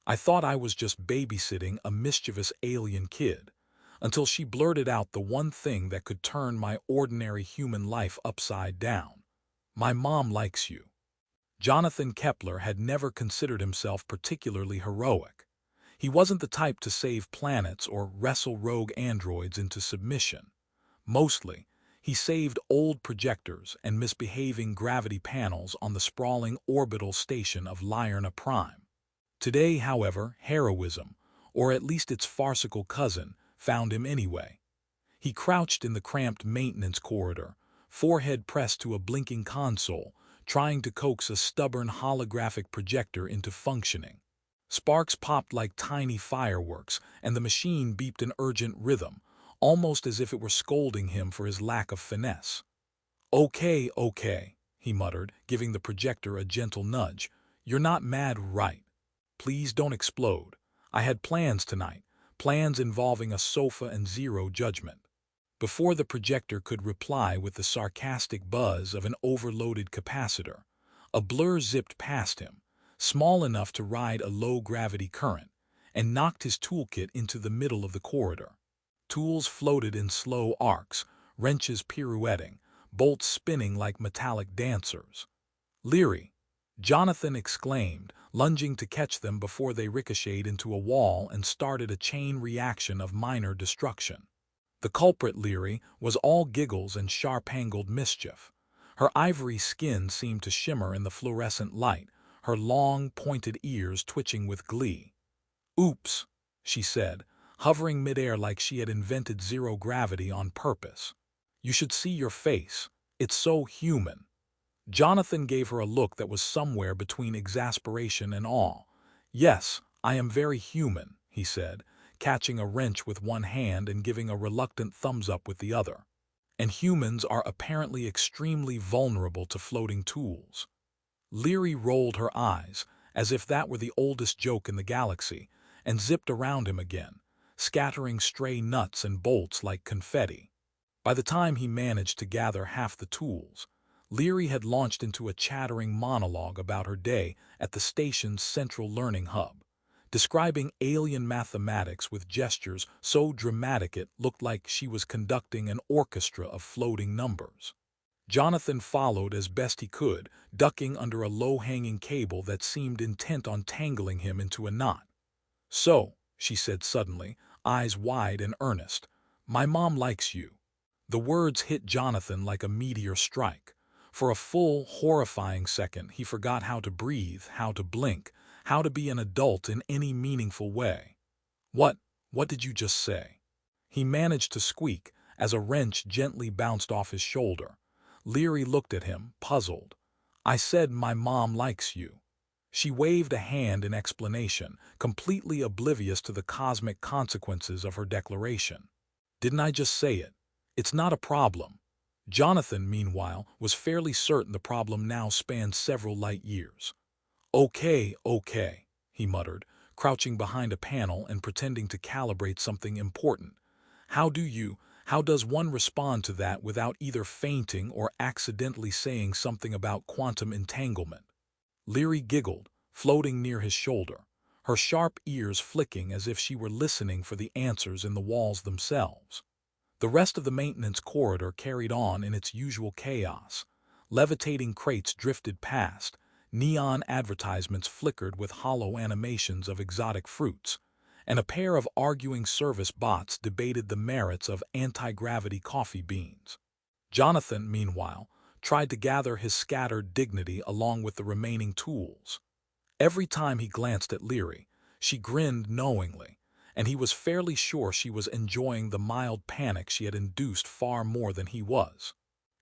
I thought I was just babysitting a mischievous alien kid, until she blurted out the one thing that could turn my ordinary human life upside down. My mom likes you. Jonathan Kepler had never considered himself particularly heroic. He wasn't the type to save planets or wrestle rogue androids into submission. Mostly, he saved old projectors and misbehaving gravity panels on the sprawling orbital station of Lyri Prime. Today, however, heroism, or at least its farcical cousin, found him anyway. He crouched in the cramped maintenance corridor, forehead pressed to a blinking console, trying to coax a stubborn holographic projector into functioning. Sparks popped like tiny fireworks, and the machine beeped an urgent rhythm, almost as if it were scolding him for his lack of finesse. "Okay, okay," he muttered, giving the projector a gentle nudge. "You're not mad, right? Please don't explode. I had plans tonight, plans involving a sofa and zero judgment." Before the projector could reply with the sarcastic buzz of an overloaded capacitor, a blur zipped past him, small enough to ride a low-gravity current, and knocked his toolkit into the middle of the corridor. Tools floated in slow arcs, wrenches pirouetting, bolts spinning like metallic dancers. "Lyri!" Jonathan exclaimed, lunging to catch them before they ricocheted into a wall and started a chain reaction of minor destruction. The culprit, Lyri, was all giggles and sharp-angled mischief. Her ivory skin seemed to shimmer in the fluorescent light, her long, pointed ears twitching with glee. "Oops," she said, hovering midair like she had invented zero gravity on purpose. "You should see your face. It's so human." Jonathan gave her a look that was somewhere between exasperation and awe. "Yes, I am very human," he said, catching a wrench with one hand and giving a reluctant thumbs-up with the other. "And humans are apparently extremely vulnerable to floating tools." Lyri rolled her eyes, as if that were the oldest joke in the galaxy, and zipped around him again, scattering stray nuts and bolts like confetti. By the time he managed to gather half the tools, Lyri had launched into a chattering monologue about her day at the station's central learning hub, describing alien mathematics with gestures so dramatic it looked like she was conducting an orchestra of floating numbers. Jonathan followed as best he could, ducking under a low-hanging cable that seemed intent on tangling him into a knot. "So," she said suddenly, eyes wide and earnest, "my mom likes you." The words hit Jonathan like a meteor strike. For a full, horrifying second, he forgot how to breathe, how to blink, how to be an adult in any meaningful way. What did you just say?" He managed to squeak as a wrench gently bounced off his shoulder. Lyri looked at him, puzzled. "I said my mom likes you." She waved a hand in explanation, completely oblivious to the cosmic consequences of her declaration. "Didn't I just say it? It's not a problem." Jonathan, meanwhile, was fairly certain the problem now spanned several light years. "Okay, okay," he muttered, crouching behind a panel and pretending to calibrate something important. How does one respond to that without either fainting or accidentally saying something about quantum entanglement?" Lyri giggled, floating near his shoulder, her sharp ears flicking as if she were listening for the answers in the walls themselves. The rest of the maintenance corridor carried on in its usual chaos. Levitating crates drifted past, neon advertisements flickered with hollow animations of exotic fruits, and a pair of arguing service bots debated the merits of anti-gravity coffee beans. Jonathan, meanwhile, tried to gather his scattered dignity along with the remaining tools. Every time he glanced at Lyri, she grinned knowingly, and he was fairly sure she was enjoying the mild panic she had induced far more than he was.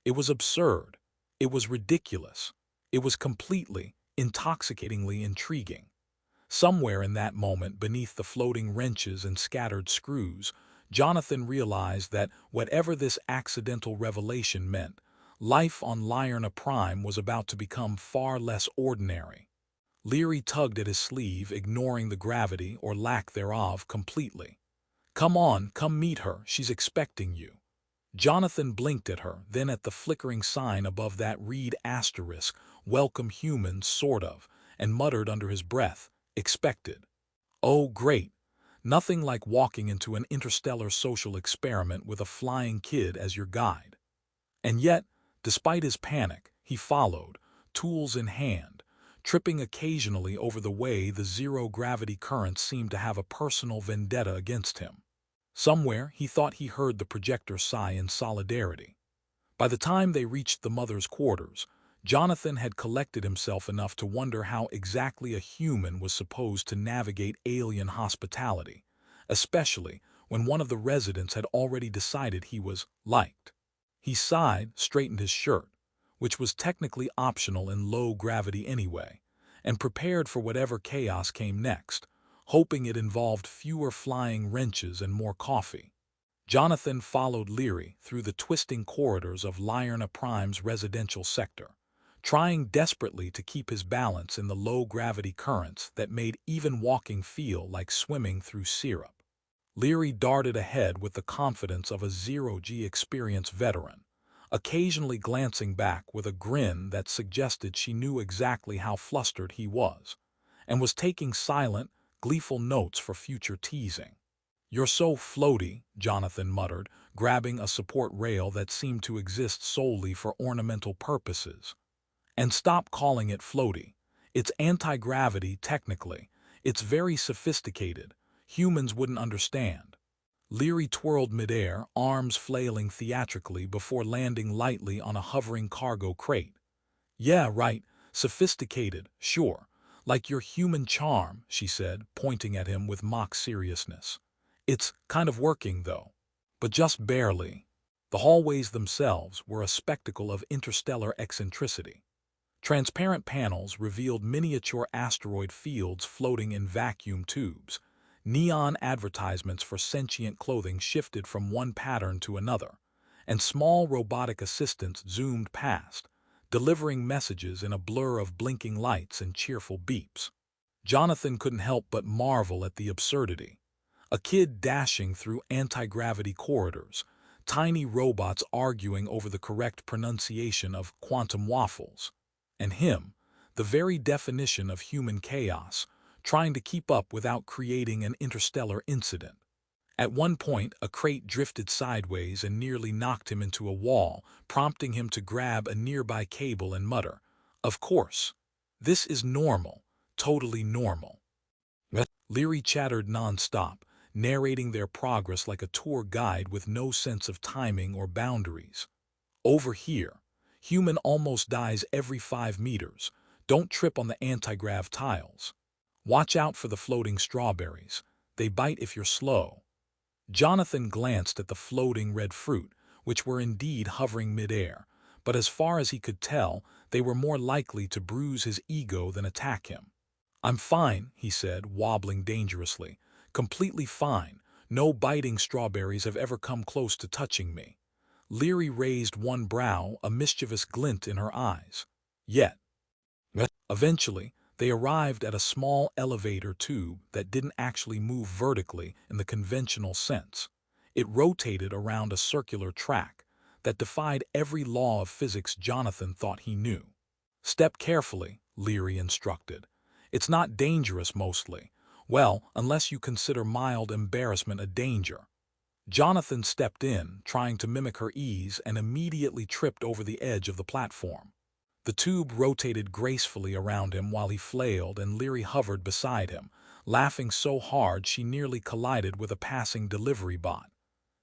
It was absurd. It was ridiculous. It was completely, intoxicatingly intriguing. Somewhere in that moment, beneath the floating wrenches and scattered screws, Jonathan realized that whatever this accidental revelation meant, life on Lyri Prime was about to become far less ordinary. Lyri tugged at his sleeve, ignoring the gravity or lack thereof completely. "Come on, come meet her, she's expecting you." Jonathan blinked at her, then at the flickering sign above that read asterisk, "Welcome humans, sort of," and muttered under his breath, "Expected." Oh, great. Nothing like walking into an interstellar social experiment with a flying kid as your guide. And yet, despite his panic, he followed, tools in hand, tripping occasionally over the way the zero-gravity currents seemed to have a personal vendetta against him. Somewhere, he thought he heard the projector sigh in solidarity. By the time they reached the mother's quarters, Jonathan had collected himself enough to wonder how exactly a human was supposed to navigate alien hospitality, especially when one of the residents had already decided he was liked. He sighed, straightened his shirt, which was technically optional in low gravity anyway, and prepared for whatever chaos came next, hoping it involved fewer flying wrenches and more coffee. Jonathan followed Lyri through the twisting corridors of Lyri Prime's residential sector, trying desperately to keep his balance in the low-gravity currents that made even walking feel like swimming through syrup. Lyri darted ahead with the confidence of a zero-G experienced veteran, occasionally glancing back with a grin that suggested she knew exactly how flustered he was, and was taking silent, gleeful notes for future teasing. "You're so floaty," Jonathan muttered, grabbing a support rail that seemed to exist solely for ornamental purposes. "And stop calling it floaty. It's anti-gravity, technically. It's very sophisticated. Humans wouldn't understand." Lyri twirled midair, arms flailing theatrically before landing lightly on a hovering cargo crate. "Yeah, right. Sophisticated, sure. Like your human charm," she said, pointing at him with mock seriousness. "It's kind of working, though. But just barely." The hallways themselves were a spectacle of interstellar eccentricity. Transparent panels revealed miniature asteroid fields floating in vacuum tubes. Neon advertisements for sentient clothing shifted from one pattern to another, and small robotic assistants zoomed past, delivering messages in a blur of blinking lights and cheerful beeps. Jonathan couldn't help but marvel at the absurdity. A kid dashing through anti-gravity corridors, tiny robots arguing over the correct pronunciation of quantum waffles, and him, the very definition of human chaos, trying to keep up without creating an interstellar incident. At one point, a crate drifted sideways and nearly knocked him into a wall, prompting him to grab a nearby cable and mutter, "Of course. This is normal, totally normal." Lyri chattered nonstop, narrating their progress like a tour guide with no sense of timing or boundaries. "Over here, human almost dies every 5 meters. Don't trip on the anti-grav tiles. Watch out for the floating strawberries. They bite if you're slow." Jonathan glanced at the floating red fruit, which were indeed hovering midair, but as far as he could tell, they were more likely to bruise his ego than attack him. "I'm fine," he said, wobbling dangerously. "Completely fine. No biting strawberries have ever come close to touching me." Lyri raised one brow, a mischievous glint in her eyes. "Yet." Eventually, they arrived at a small elevator tube that didn't actually move vertically in the conventional sense. It rotated around a circular track that defied every law of physics Jonathan thought he knew. "Step carefully," Lyri instructed. "It's not dangerous mostly. Well, unless you consider mild embarrassment a danger." Jonathan stepped in, trying to mimic her ease, and immediately tripped over the edge of the platform. The tube rotated gracefully around him while he flailed, and Lyri hovered beside him, laughing so hard she nearly collided with a passing delivery bot.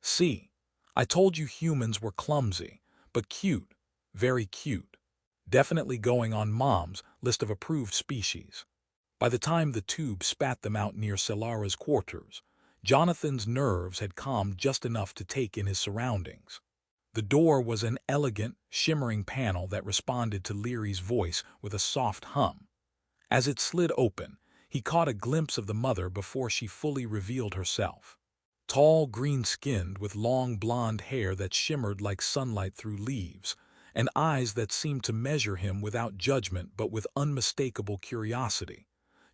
"See, I told you humans were clumsy, but cute, very cute. Definitely going on Mom's list of approved species." By the time the tube spat them out near Salara's quarters, Jonathan's nerves had calmed just enough to take in his surroundings. The door was an elegant, shimmering panel that responded to Lyri's voice with a soft hum. As it slid open, he caught a glimpse of the mother before she fully revealed herself. Tall, green-skinned, with long blonde hair that shimmered like sunlight through leaves, and eyes that seemed to measure him without judgment but with unmistakable curiosity.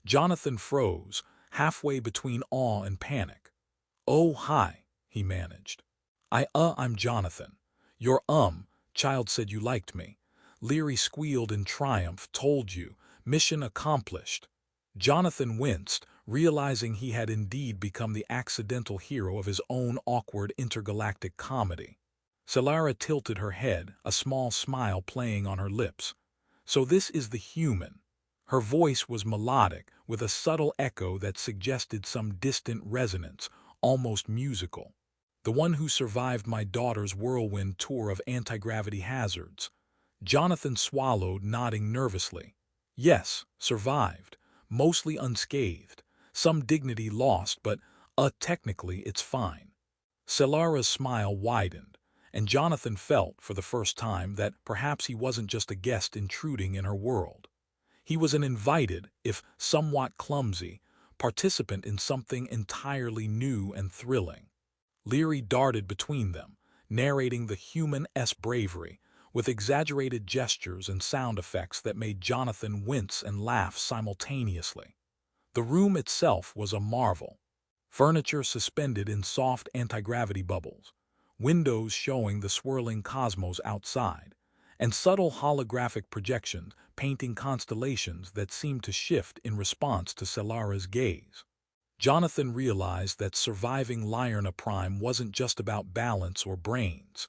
Jonathan froze, halfway between awe and panic. "Oh, hi," he managed. I'm Jonathan. Your child said you liked me." Lyri squealed in triumph. "Told you. Mission accomplished." Jonathan winced, realizing he had indeed become the accidental hero of his own awkward intergalactic comedy. Salara tilted her head, a small smile playing on her lips. So this is the human. Her voice was melodic, with a subtle echo that suggested some distant resonance, almost musical. The one who survived my daughter's whirlwind tour of anti-gravity hazards. Jonathan swallowed, nodding nervously. Yes, survived. Mostly unscathed. Some dignity lost, but, technically it's fine. Selara's smile widened, and Jonathan felt, for the first time, that perhaps he wasn't just a guest intruding in her world. He was an invited, if somewhat clumsy, participant in something entirely new and thrilling. Lyri darted between them, narrating the human-esque bravery, with exaggerated gestures and sound effects that made Jonathan wince and laugh simultaneously. The room itself was a marvel. Furniture suspended in soft anti-gravity bubbles, windows showing the swirling cosmos outside, and subtle holographic projections painting constellations that seemed to shift in response to Selara's gaze. Jonathan realized that surviving Lyri Prime wasn't just about balance or brains.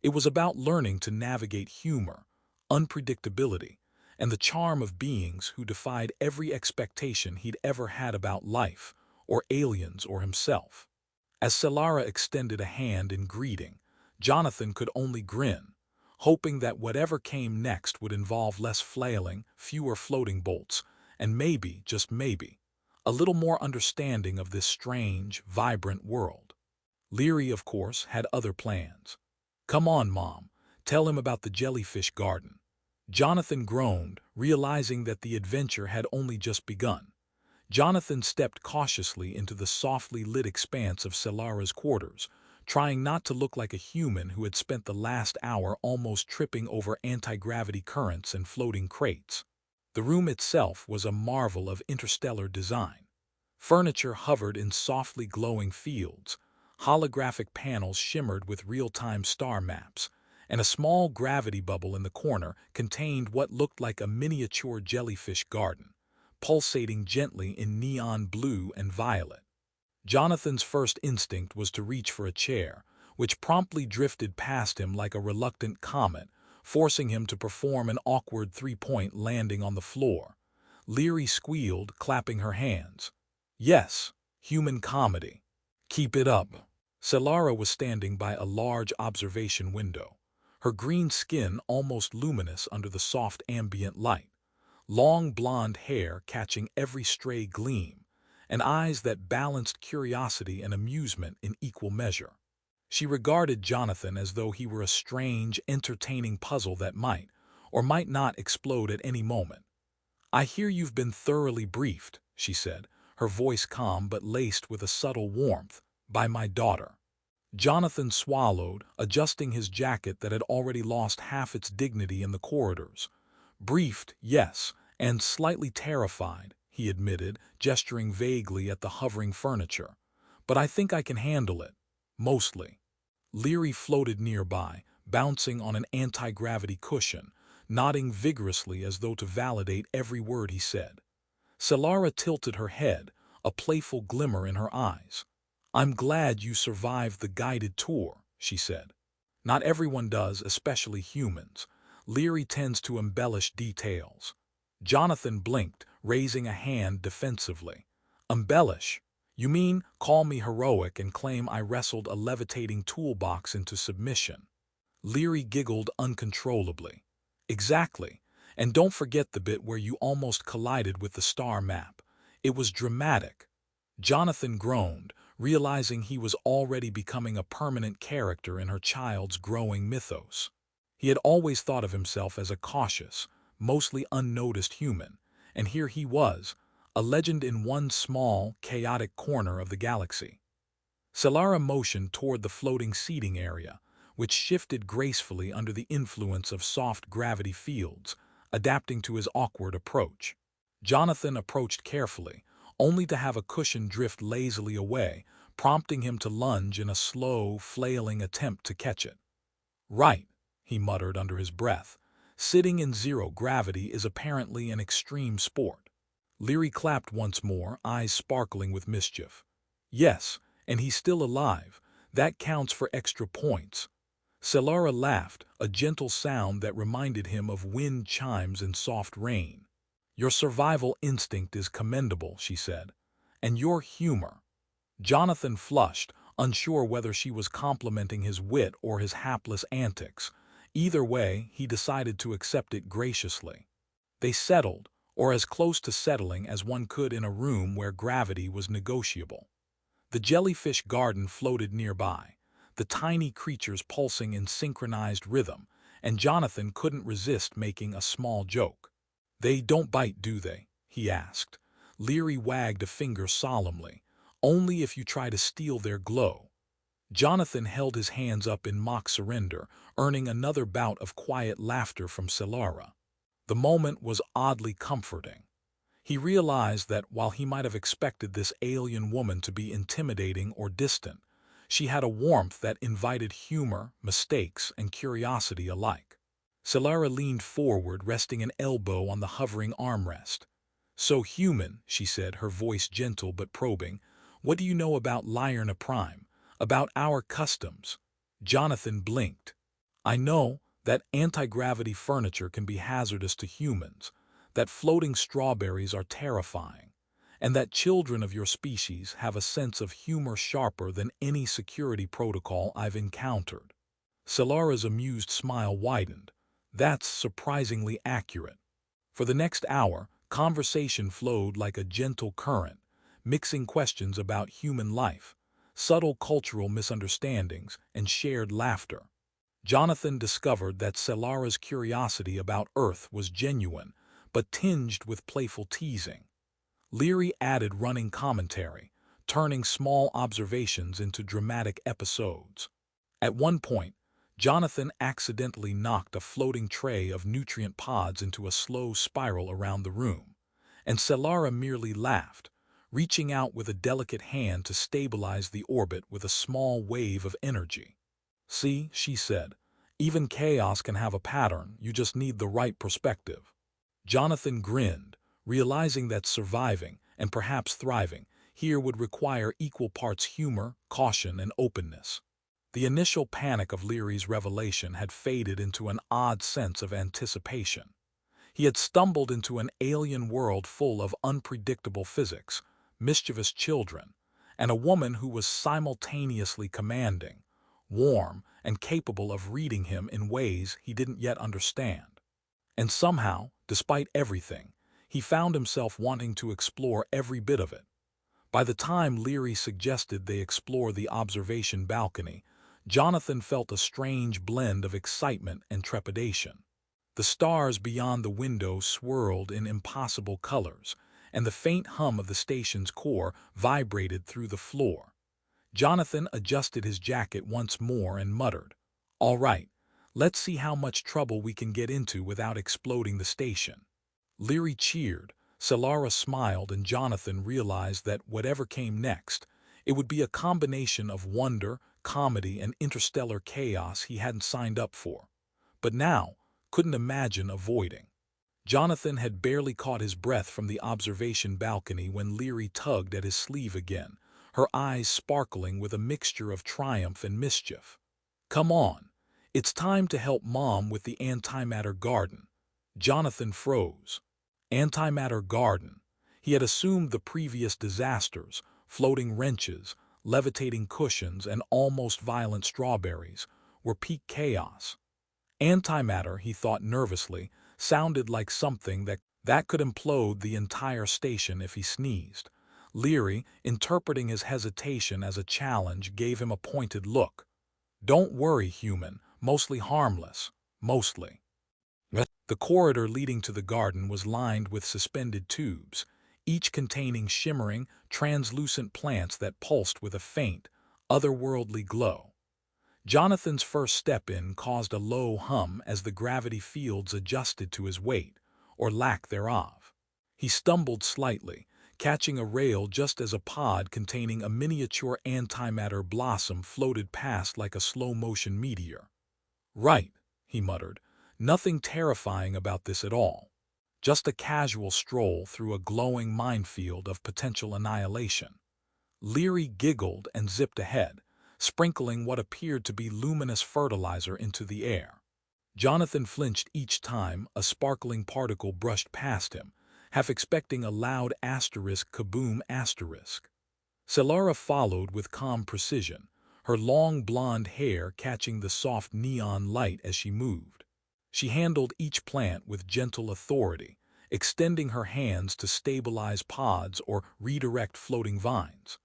It was about learning to navigate humor, unpredictability, and the charm of beings who defied every expectation he'd ever had about life, or aliens, or himself. As Salara extended a hand in greeting, Jonathan could only grin, hoping that whatever came next would involve less flailing, fewer floating bolts, and maybe, just maybe, a little more understanding of this strange, vibrant world. Lyri, of course, had other plans. "Come on, Mom, tell him about the jellyfish garden." Jonathan groaned, realizing that the adventure had only just begun. Jonathan stepped cautiously into the softly lit expanse of Selara's quarters, trying not to look like a human who had spent the last hour almost tripping over anti-gravity currents and floating crates. The room itself was a marvel of interstellar design. Furniture hovered in softly glowing fields, holographic panels shimmered with real-time star maps, and a small gravity bubble in the corner contained what looked like a miniature jellyfish garden, pulsating gently in neon blue and violet. Jonathan's first instinct was to reach for a chair, which promptly drifted past him like a reluctant comet, forcing him to perform an awkward three-point landing on the floor. Lyri squealed, clapping her hands. "Yes, human comedy. Keep it up." Salara was standing by a large observation window, her green skin almost luminous under the soft ambient light, long blonde hair catching every stray gleam, and eyes that balanced curiosity and amusement in equal measure. She regarded Jonathan as though he were a strange, entertaining puzzle that might, or might not, explode at any moment. "I hear you've been thoroughly briefed," she said, her voice calm but laced with a subtle warmth, "by my daughter." Jonathan swallowed, adjusting his jacket that had already lost half its dignity in the corridors. "Briefed, yes, and slightly terrified," he admitted, gesturing vaguely at the hovering furniture. "But I think I can handle it. Mostly." Lyri floated nearby, bouncing on an anti-gravity cushion, nodding vigorously as though to validate every word he said. Salara tilted her head, a playful glimmer in her eyes. "I'm glad you survived the guided tour," she said. "Not everyone does, especially humans. Lyri tends to embellish details." Jonathan blinked, raising a hand defensively. "Embellish? You mean call me heroic and claim I wrestled a levitating toolbox into submission?" Lyri giggled uncontrollably. "Exactly. And don't forget the bit where you almost collided with the star map. It was dramatic." Jonathan groaned, realizing he was already becoming a permanent character in her child's growing mythos. He had always thought of himself as a cautious, mostly unnoticed human, and here he was, a legend in one small, chaotic corner of the galaxy. Selara motioned toward the floating seating area, which shifted gracefully under the influence of soft gravity fields, adapting to his awkward approach. Jonathan approached carefully, only to have a cushion drift lazily away, prompting him to lunge in a slow, flailing attempt to catch it. "Right," he muttered under his breath. "Sitting in zero gravity is apparently an extreme sport." Lyri clapped once more, eyes sparkling with mischief. Yes, and he's still alive. That counts for extra points. Selara laughed, a gentle sound that reminded him of wind chimes in soft rain. Your survival instinct is commendable, she said. And your humor. Jonathan flushed, unsure whether she was complimenting his wit or his hapless antics. Either way, he decided to accept it graciously. They settled, or as close to settling as one could in a room where gravity was negotiable. The jellyfish garden floated nearby, the tiny creatures pulsing in synchronized rhythm, and Jonathan couldn't resist making a small joke. They don't bite, do they? He asked. Lyri wagged a finger solemnly. Only if you try to steal their glow. Jonathan held his hands up in mock surrender, earning another bout of quiet laughter from Salara. The moment was oddly comforting. He realized that while he might have expected this alien woman to be intimidating or distant, she had a warmth that invited humor, mistakes, and curiosity alike. Selara leaned forward, resting an elbow on the hovering armrest. "So human," she said, her voice gentle but probing. "What do you know about Lyri Prime? About our customs?" Jonathan blinked. "I know that anti-gravity furniture can be hazardous to humans, that floating strawberries are terrifying, and that children of your species have a sense of humor sharper than any security protocol I've encountered." Salara's amused smile widened. "That's surprisingly accurate." For the next hour, conversation flowed like a gentle current, mixing questions about human life, subtle cultural misunderstandings, and shared laughter. Jonathan discovered that Salara's curiosity about Earth was genuine, but tinged with playful teasing. Lyri added running commentary, turning small observations into dramatic episodes. At one point, Jonathan accidentally knocked a floating tray of nutrient pods into a slow spiral around the room, and Selara merely laughed, reaching out with a delicate hand to stabilize the orbit with a small wave of energy. "See," she said, "even chaos can have a pattern, you just need the right perspective." Jonathan grinned, realizing that surviving, and perhaps thriving, here would require equal parts humor, caution, and openness. The initial panic of Lyri's revelation had faded into an odd sense of anticipation. He had stumbled into an alien world full of unpredictable physics, mischievous children, and a woman who was simultaneously commanding, warm, and capable of reading him in ways he didn't yet understand. And somehow, despite everything, he found himself wanting to explore every bit of it. By the time Lyri suggested they explore the observation balcony, Jonathan felt a strange blend of excitement and trepidation. The stars beyond the window swirled in impossible colors, and the faint hum of the station's core vibrated through the floor. Jonathan adjusted his jacket once more and muttered, "All right, let's see how much trouble we can get into without exploding the station." Lyri cheered, Salara smiled, and Jonathan realized that whatever came next, it would be a combination of wonder, comedy, and interstellar chaos he hadn't signed up for, but now couldn't imagine avoiding. Jonathan had barely caught his breath from the observation balcony when Lyri tugged at his sleeve again, her eyes sparkling with a mixture of triumph and mischief. "Come on, it's time to help Mom with the antimatter garden." Jonathan froze. Antimatter garden. He had assumed the previous disasters, floating wrenches, levitating cushions, and almost violent strawberries, were peak chaos. Antimatter, he thought nervously, sounded like something that could implode the entire station if he sneezed. Lyri, interpreting his hesitation as a challenge, gave him a pointed look. "Don't worry, human, mostly harmless, mostly." The corridor leading to the garden was lined with suspended tubes, each containing shimmering, translucent plants that pulsed with a faint, otherworldly glow. Jonathan's first step in caused a low hum as the gravity fields adjusted to his weight, or lack thereof. He stumbled slightly, catching a rail just as a pod containing a miniature antimatter blossom floated past like a slow-motion meteor. "Right," he muttered. "Nothing terrifying about this at all." Just a casual stroll through a glowing minefield of potential annihilation. Lyri giggled and zipped ahead, sprinkling what appeared to be luminous fertilizer into the air. Jonathan flinched each time a sparkling particle brushed past him, half expecting a loud asterisk kaboom asterisk. Selara followed with calm precision, her long blonde hair catching the soft neon light as she moved. She handled each plant with gentle authority, extending her hands to stabilize pods or redirect floating vines.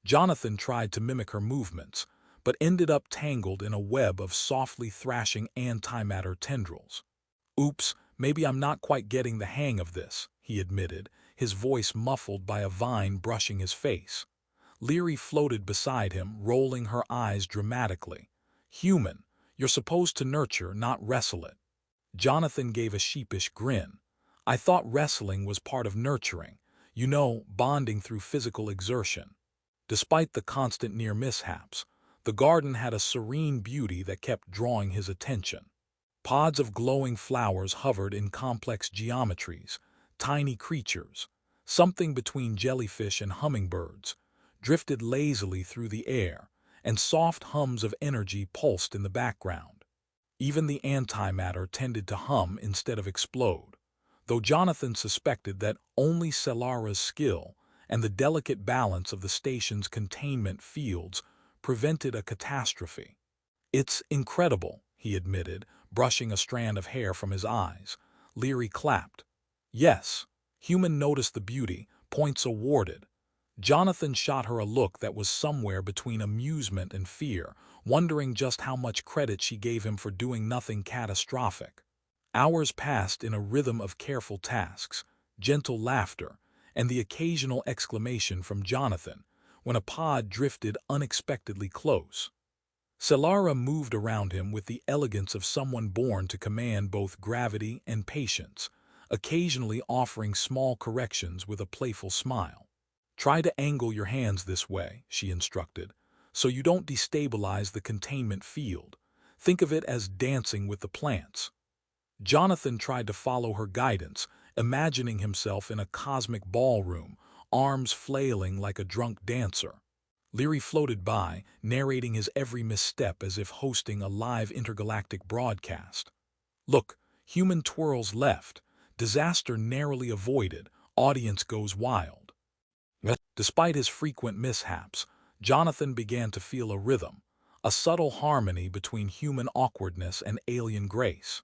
Jonathan tried to mimic her movements, but ended up tangled in a web of softly thrashing antimatter tendrils. "Oops, maybe I'm not quite getting the hang of this," he admitted, his voice muffled by a vine brushing his face. Lyri floated beside him, rolling her eyes dramatically. "Human, you're supposed to nurture, not wrestle it." Jonathan gave a sheepish grin. "I thought wrestling was part of nurturing, bonding through physical exertion." Despite the constant near mishaps, the garden had a serene beauty that kept drawing his attention. Pods of glowing flowers hovered in complex geometries, tiny creatures, something between jellyfish and hummingbirds, drifted lazily through the air, and soft hums of energy pulsed in the background. Even the antimatter tended to hum instead of explode, though Jonathan suspected that only Salara's skill and the delicate balance of the station's containment fields prevented a catastrophe. "It's incredible," he admitted, brushing a strand of hair from his eyes. Lyri clapped. "Yes, human noticed the beauty, points awarded." Jonathan shot her a look that was somewhere between amusement and fear, wondering just how much credit she gave him for doing nothing catastrophic. Hours passed in a rhythm of careful tasks, gentle laughter, and the occasional exclamation from Jonathan when a pod drifted unexpectedly close. Salara moved around him with the elegance of someone born to command both gravity and patience, occasionally offering small corrections with a playful smile. "Try to angle your hands this way," she instructed, "so you don't destabilize the containment field. Think of it as dancing with the plants." Jonathan tried to follow her guidance, imagining himself in a cosmic ballroom, arms flailing like a drunk dancer. Lyri floated by, narrating his every misstep as if hosting a live intergalactic broadcast. "Look, human twirls left, disaster narrowly avoided, audience goes wild." Despite his frequent mishaps, Jonathan began to feel a rhythm, a subtle harmony between human awkwardness and alien grace.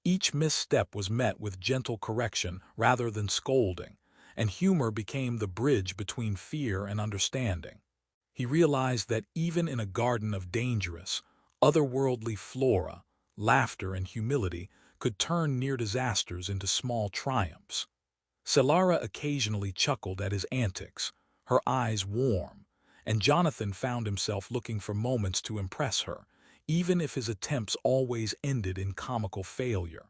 Each misstep was met with gentle correction rather than scolding, and humor became the bridge between fear and understanding. He realized that even in a garden of dangerous, otherworldly flora, laughter and humility could turn near disasters into small triumphs. Selara occasionally chuckled at his antics, her eyes warm, and Jonathan found himself looking for moments to impress her, even if his attempts always ended in comical failure.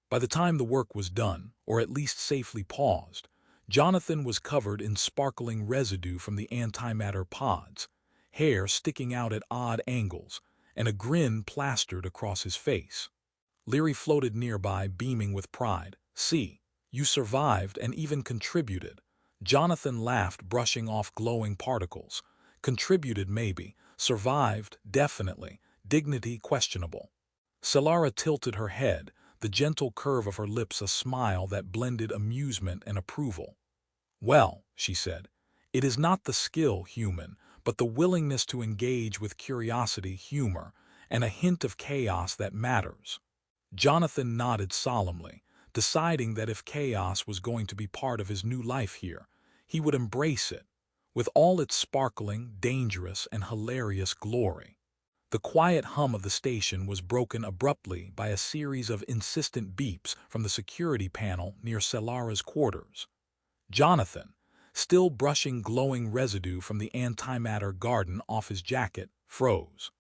By the time the work was done, or at least safely paused, Jonathan was covered in sparkling residue from the antimatter pods, hair sticking out at odd angles, and a grin plastered across his face. Lyri floated nearby, beaming with pride. "See, you survived and even contributed." Jonathan laughed, brushing off glowing particles. "Contributed maybe, survived definitely, dignity questionable." Salara tilted her head, the gentle curve of her lips a smile that blended amusement and approval. "Well," she said, "it is not the skill, human, but the willingness to engage with curiosity, humor, and a hint of chaos that matters." Jonathan nodded solemnly, deciding that if chaos was going to be part of his new life here, he would embrace it, with all its sparkling, dangerous, and hilarious glory. The quiet hum of the station was broken abruptly by a series of insistent beeps from the security panel near Salara's quarters. Jonathan, still brushing glowing residue from the antimatter garden off his jacket, froze.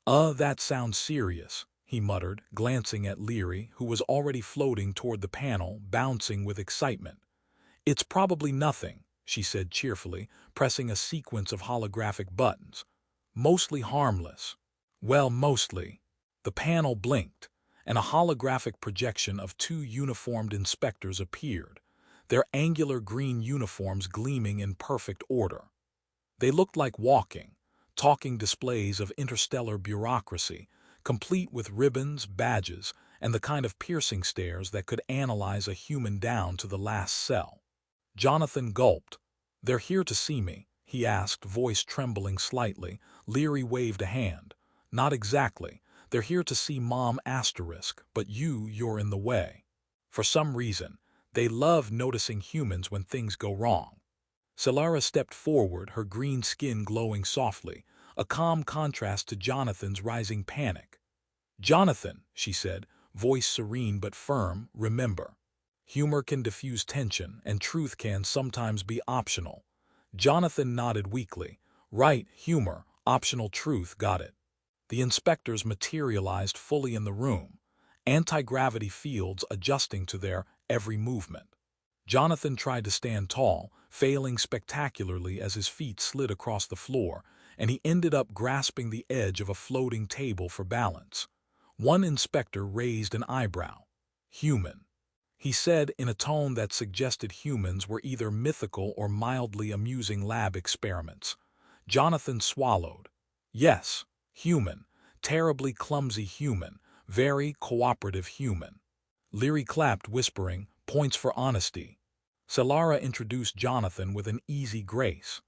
That sounds serious," he muttered, glancing at Lyri, who was already floating toward the panel, bouncing with excitement. "It's probably nothing," she said cheerfully, pressing a sequence of holographic buttons. "Mostly harmless." "Well, mostly." The panel blinked, and a holographic projection of two uniformed inspectors appeared, their angular green uniforms gleaming in perfect order. They looked like walking, talking displays of interstellar bureaucracy, complete with ribbons, badges, and the kind of piercing stares that could analyze a human down to the last cell. Jonathan gulped. "They're here to see me," he asked, voice trembling slightly. Lyri waved a hand. "Not exactly. They're here to see Mom asterisk, but you're in the way." For some reason, they love noticing humans when things go wrong. Salara stepped forward, her green skin glowing softly, a calm contrast to Jonathan's rising panic. "Jonathan," she said, voice serene but firm, "remember. Humor can diffuse tension, and truth can sometimes be optional." Jonathan nodded weakly. "Right, humor, optional truth, got it." The inspectors materialized fully in the room, anti-gravity fields adjusting to their every movement. Jonathan tried to stand tall, failing spectacularly as his feet slid across the floor, and he ended up grasping the edge of a floating table for balance. One inspector raised an eyebrow. "Human," he said in a tone that suggested humans were either mythical or mildly amusing lab experiments. Jonathan swallowed. "Yes, human. Terribly clumsy human. Very cooperative human." Lyri clapped, whispering, "Points for honesty." Salara introduced Jonathan with an easy grace.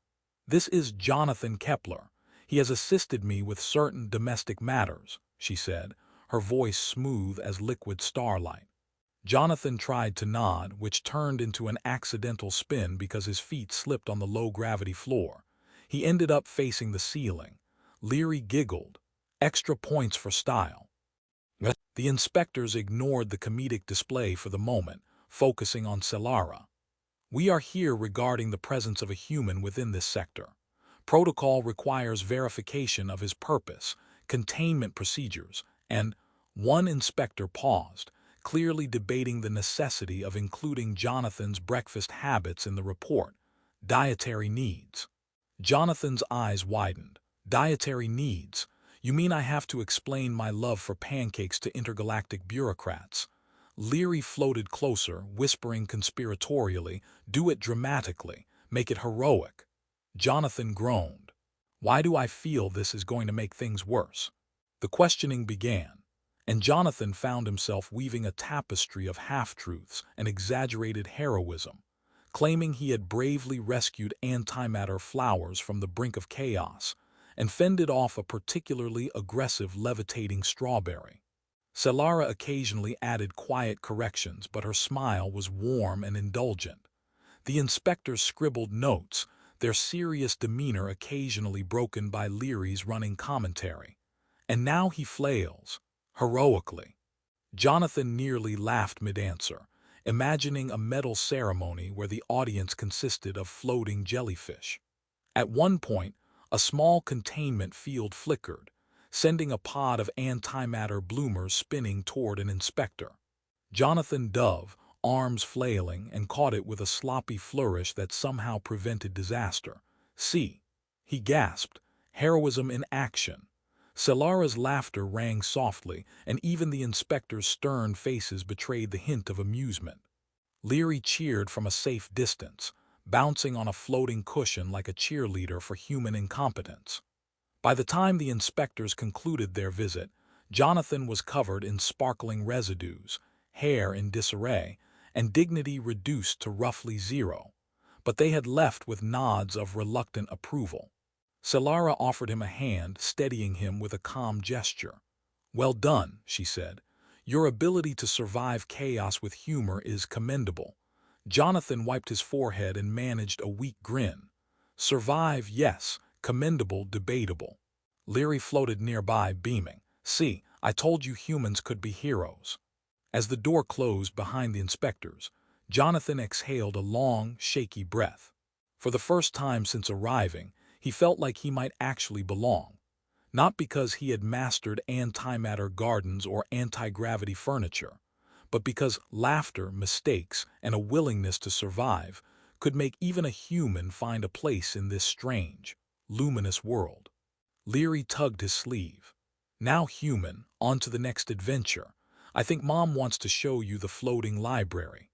"This is Jonathan Kepler. He has assisted me with certain domestic matters," she said, her voice smooth as liquid starlight. Jonathan tried to nod, which turned into an accidental spin because his feet slipped on the low-gravity floor. He ended up facing the ceiling. Lyri giggled. "Extra points for style." The inspectors ignored the comedic display for the moment, focusing on Selara. "We are here regarding the presence of a human within this sector. Protocol requires verification of his purpose, containment procedures, and—" One inspector paused, clearly debating the necessity of including Jonathan's breakfast habits in the report. "Dietary needs." Jonathan's eyes widened. "Dietary needs? You mean I have to explain my love for pancakes to intergalactic bureaucrats?" Lyri floated closer, whispering conspiratorially, "Do it dramatically. Make it heroic." Jonathan groaned. "Why do I feel this is going to make things worse?" The questioning began, and Jonathan found himself weaving a tapestry of half-truths and exaggerated heroism, claiming he had bravely rescued antimatter flowers from the brink of chaos and fended off a particularly aggressive levitating strawberry. Salara occasionally added quiet corrections, but her smile was warm and indulgent. The inspectors scribbled notes, their serious demeanor occasionally broken by Lyri's running commentary. "And now he flails. Heroically." Jonathan nearly laughed mid-answer, imagining a medal ceremony where the audience consisted of floating jellyfish. At one point, a small containment field flickered, sending a pod of antimatter bloomers spinning toward an inspector. Jonathan dove, arms flailing, and caught it with a sloppy flourish that somehow prevented disaster. "See," he gasped, "heroism in action." Selara's laughter rang softly, and even the inspector's stern faces betrayed the hint of amusement. Lyri cheered from a safe distance, bouncing on a floating cushion like a cheerleader for human incompetence. By the time the inspectors concluded their visit, Jonathan was covered in sparkling residues, hair in disarray, and dignity reduced to roughly zero. But they had left with nods of reluctant approval. Salara offered him a hand, steadying him with a calm gesture. "Well done," she said. "Your ability to survive chaos with humor is commendable." Jonathan wiped his forehead and managed a weak grin. "Survive, yes. Commendable, debatable." Lyri floated nearby, beaming. "See, I told you humans could be heroes." As the door closed behind the inspectors, Jonathan exhaled a long, shaky breath. For the first time since arriving, he felt like he might actually belong. Not because he had mastered antimatter gardens or anti-gravity furniture, but because laughter, mistakes, and a willingness to survive could make even a human find a place in this strange, luminous world. Lyri tugged his sleeve. "Now, human, on to the next adventure. I think Mom wants to show you the floating library."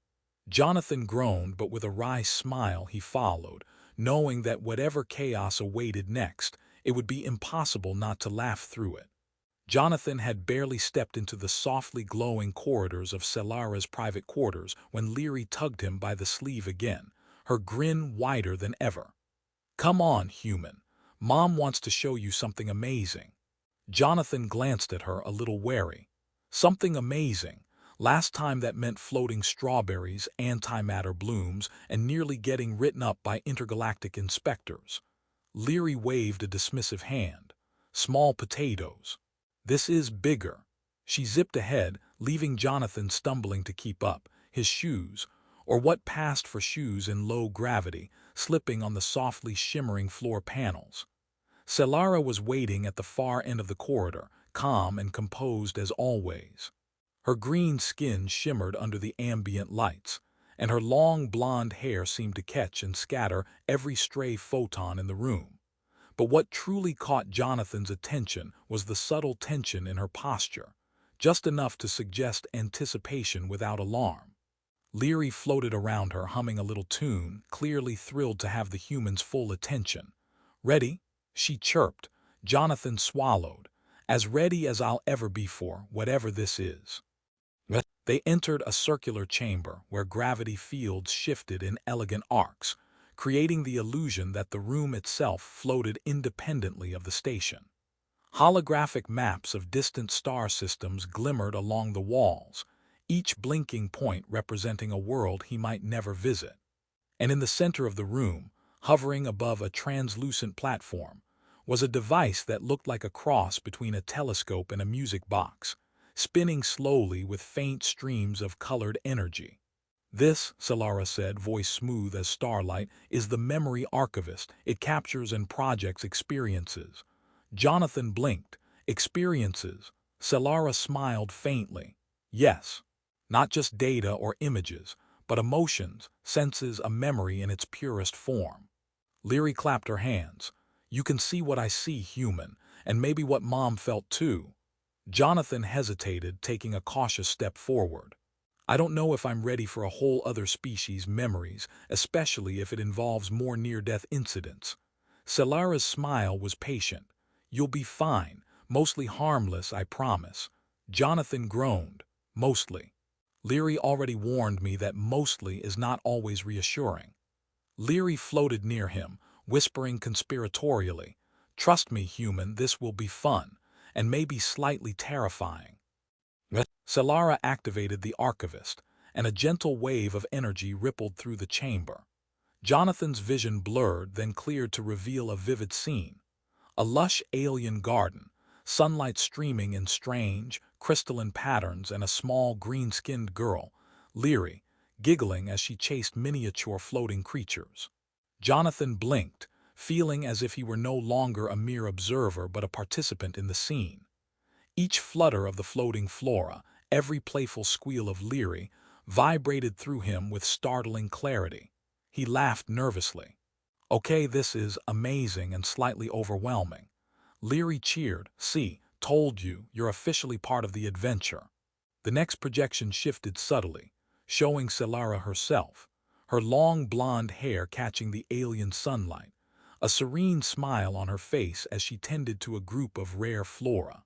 Jonathan groaned, but with a wry smile he followed, knowing that whatever chaos awaited next, it would be impossible not to laugh through it. Jonathan had barely stepped into the softly glowing corridors of Selara's private quarters when Lyri tugged him by the sleeve again, her grin wider than ever. "Come on, human. Mom wants to show you something amazing." Jonathan glanced at her a little wary. Something amazing. Last time that meant floating strawberries, antimatter blooms, and nearly getting written up by intergalactic inspectors. Lyri waved a dismissive hand. "Small potatoes. This is bigger." She zipped ahead, leaving Jonathan stumbling to keep up, his shoes, or what passed for shoes in low gravity, slipping on the softly shimmering floor panels. Salara was waiting at the far end of the corridor, calm and composed as always. Her green skin shimmered under the ambient lights, and her long blonde hair seemed to catch and scatter every stray photon in the room. But what truly caught Jonathan's attention was the subtle tension in her posture, just enough to suggest anticipation without alarm. Lyri floated around her, humming a little tune, clearly thrilled to have the human's full attention. "Ready?" she chirped. Jonathan swallowed. "As ready as I'll ever be for whatever this is." They entered a circular chamber where gravity fields shifted in elegant arcs, creating the illusion that the room itself floated independently of the station. Holographic maps of distant star systems glimmered along the walls, each blinking point representing a world he might never visit. And in the center of the room, hovering above a translucent platform, was a device that looked like a cross between a telescope and a music box, spinning slowly with faint streams of colored energy. "This," Salara said, voice smooth as starlight, "is the memory archivist. It captures and projects experiences." Jonathan blinked. "Experiences?" Salara smiled faintly. "Yes. Not just data or images, but emotions, senses, a memory in its purest form." Lyri clapped her hands. "You can see what I see, human, and maybe what Mom felt too." Jonathan hesitated, taking a cautious step forward. "I don't know if I'm ready for a whole other species' memories, especially if it involves more near-death incidents." Selara's smile was patient. "You'll be fine, mostly harmless, I promise." Jonathan groaned. "Mostly." Lyri already warned me that mostly is not always reassuring. Lyri floated near him, whispering conspiratorially, "Trust me, human, this will be fun, and maybe slightly terrifying." Salara activated the archivist, and a gentle wave of energy rippled through the chamber. Jonathan's vision blurred, then cleared to reveal a vivid scene. A lush alien garden, sunlight streaming in strange, crystalline patterns, and a small green-skinned girl, Lyri, giggling as she chased miniature floating creatures. Jonathan blinked, feeling as if he were no longer a mere observer but a participant in the scene. Each flutter of the floating flora, every playful squeal of Lyri, vibrated through him with startling clarity. He laughed nervously. "Okay, this is amazing and slightly overwhelming." Lyri cheered. "See, told you, you're officially part of the adventure." The next projection shifted subtly, showing Selara herself, her long blonde hair catching the alien sunlight, a serene smile on her face as she tended to a group of rare flora.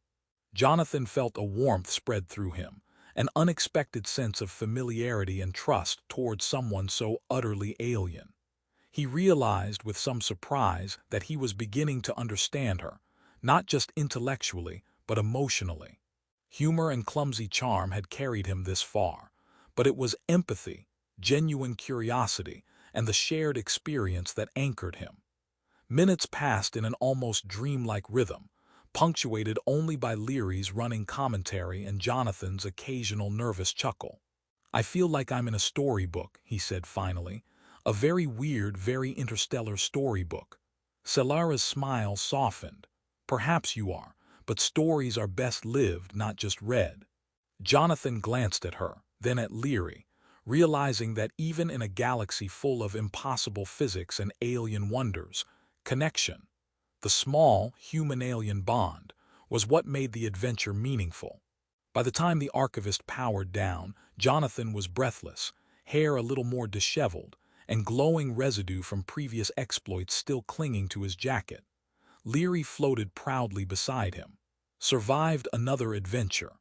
Jonathan felt a warmth spread through him, an unexpected sense of familiarity and trust towards someone so utterly alien. He realized with some surprise that he was beginning to understand her, not just intellectually, but emotionally. Humor and clumsy charm had carried him this far, but it was empathy, genuine curiosity, and the shared experience that anchored him. Minutes passed in an almost dreamlike rhythm, punctuated only by Lyri's running commentary and Jonathan's occasional nervous chuckle. "I feel like I'm in a storybook," he said finally. "A very weird, very interstellar storybook." Selara's smile softened. "Perhaps you are, but stories are best lived, not just read." Jonathan glanced at her, then at Lyri, realizing that even in a galaxy full of impossible physics and alien wonders, connection, the small human-alien bond, was what made the adventure meaningful. By the time the archivist powered down, Jonathan was breathless, hair a little more disheveled, and glowing residue from previous exploits still clinging to his jacket. Lyri floated proudly beside him. Survived another adventure.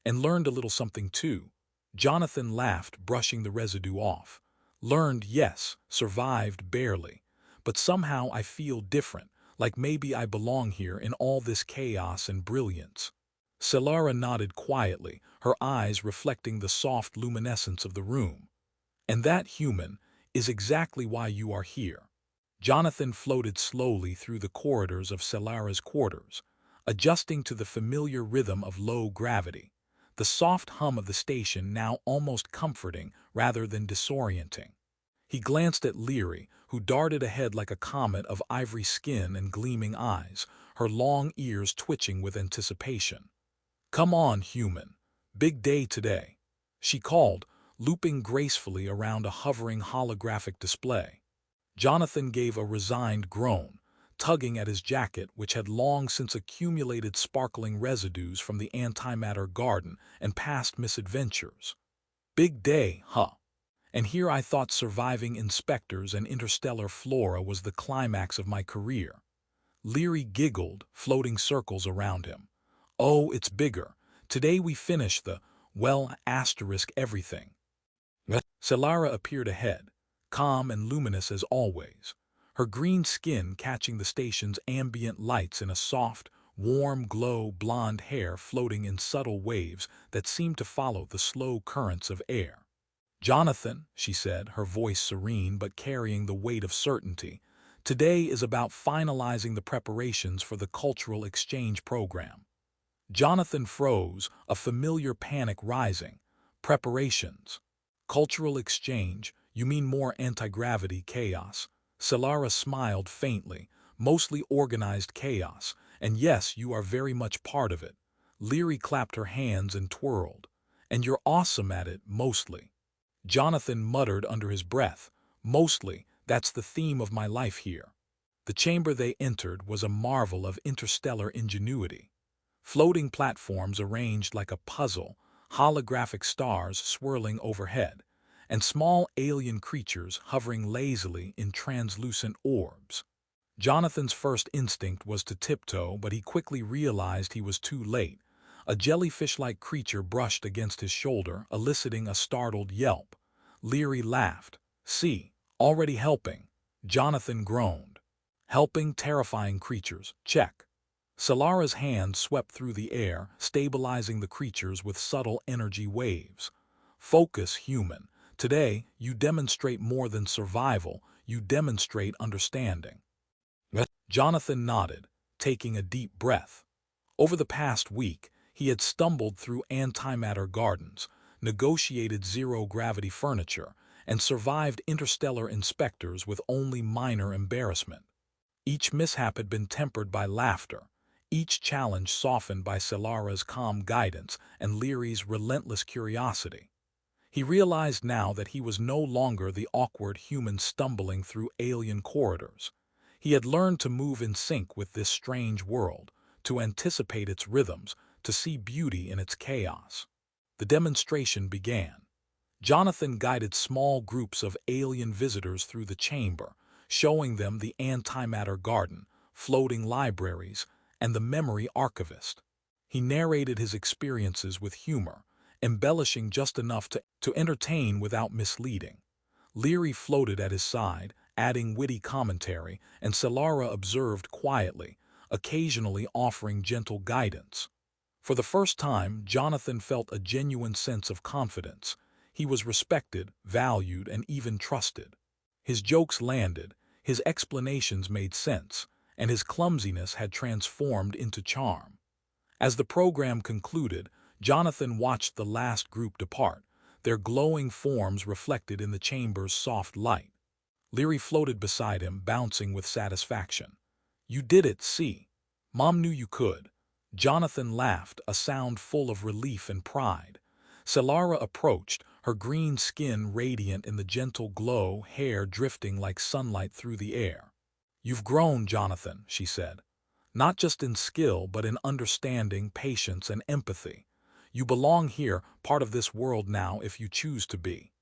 And learned a little something too. Jonathan laughed, brushing the residue off. Learned, yes, survived barely. But somehow I feel different, like maybe I belong here in all this chaos and brilliance. Selara nodded quietly, her eyes reflecting the soft luminescence of the room. And that, human, is exactly why you are here. Jonathan floated slowly through the corridors of Salara's quarters, adjusting to the familiar rhythm of low gravity, the soft hum of the station now almost comforting rather than disorienting. He glanced at Lyri, who darted ahead like a comet of ivory skin and gleaming eyes, her long ears twitching with anticipation. "Come on, human. Big day today," she called, looping gracefully around a hovering holographic display. Jonathan gave a resigned groan, tugging at his jacket which had long since accumulated sparkling residues from the antimatter garden and past misadventures. "Big day, huh? And here I thought surviving inspectors and interstellar flora was the climax of my career." Lyri giggled, floating circles around him. "Oh, it's bigger. Today we finish the, well, asterisk everything." Salara appeared ahead, calm and luminous as always, her green skin catching the station's ambient lights in a soft, warm glow, blonde hair floating in subtle waves that seemed to follow the slow currents of air. "Jonathan," she said, her voice serene but carrying the weight of certainty, "today is about finalizing the preparations for the cultural exchange program." Jonathan froze, a familiar panic rising. "Preparations? Cultural exchange? You mean more anti-gravity chaos?" Salara smiled faintly. "Mostly organized chaos, and yes, you are very much part of it." Lyri clapped her hands and twirled. "And you're awesome at it, mostly." Jonathan muttered under his breath. "Mostly, that's the theme of my life here." The chamber they entered was a marvel of interstellar ingenuity. Floating platforms arranged like a puzzle, holographic stars swirling overhead, and small alien creatures hovering lazily in translucent orbs. Jonathan's first instinct was to tiptoe, but he quickly realized he was too late. A jellyfish-like creature brushed against his shoulder, eliciting a startled yelp. Lyri laughed. "See, already helping." Jonathan groaned. "Helping terrifying creatures, check." Salara's hand swept through the air, stabilizing the creatures with subtle energy waves. "Focus, human. Today, you demonstrate more than survival, you demonstrate understanding." Jonathan nodded, taking a deep breath. Over the past week, he had stumbled through antimatter gardens, negotiated zero-gravity furniture, and survived interstellar inspectors with only minor embarrassment. Each mishap had been tempered by laughter, each challenge softened by Salara's calm guidance and Lyri's relentless curiosity. He realized now that he was no longer the awkward human stumbling through alien corridors. He had learned to move in sync with this strange world, to anticipate its rhythms, to see beauty in its chaos. The demonstration began. Jonathan guided small groups of alien visitors through the chamber, showing them the antimatter garden, floating libraries, and the memory archivist. He narrated his experiences with humor, embellishing just enough to entertain without misleading. Lyri floated at his side, adding witty commentary, and Salara observed quietly, occasionally offering gentle guidance. For the first time, Jonathan felt a genuine sense of confidence. He was respected, valued, and even trusted. His jokes landed, his explanations made sense, and his clumsiness had transformed into charm. As the program concluded, Jonathan watched the last group depart, their glowing forms reflected in the chamber's soft light. Lyri floated beside him, bouncing with satisfaction. "You did it, see? Mom knew you could." Jonathan laughed, a sound full of relief and pride. Salara approached, her green skin radiant in the gentle glow, hair drifting like sunlight through the air. "You've grown, Jonathan," she said. "Not just in skill, but in understanding, patience, and empathy. You belong here, part of this world now if you choose to be.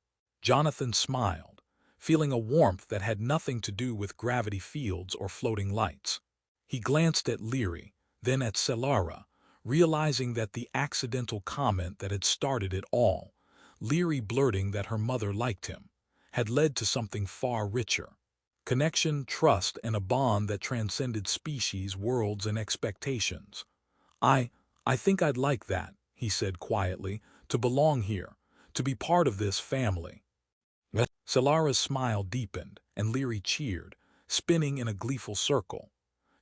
Jonathan smiled, feeling a warmth that had nothing to do with gravity fields or floating lights. He glanced at Lyri, then at Selara, realizing that the accidental comment that had started it all, Lyri blurting that her mother liked him, had led to something far richer. Connection, trust, and a bond that transcended species, worlds, and expectations. I, I think I'd like that, he said quietly, to belong here, to be part of this family. Salara's smile deepened, and Lyri cheered, spinning in a gleeful circle.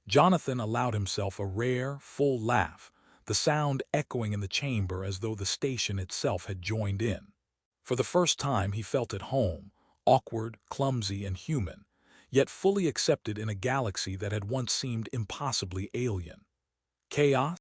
Jonathan allowed himself a rare, full laugh, the sound echoing in the chamber as though the station itself had joined in. For the first time he felt at home, awkward, clumsy, and human, yet fully accepted in a galaxy that had once seemed impossibly alien. Chaos?